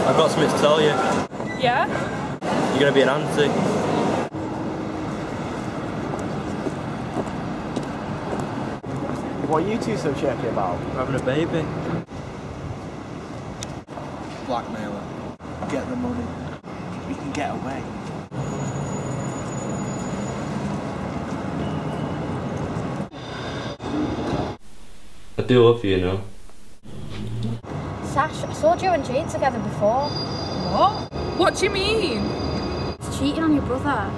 I've got something to tell you. Yeah? You're going to be an auntie. What are you two so shaky about? We're having a baby. Blackmailer. Get the money. We can get away. I do love you, you know. Sash, I saw you and Jade together before. What? What do you mean? It's cheating on your brother.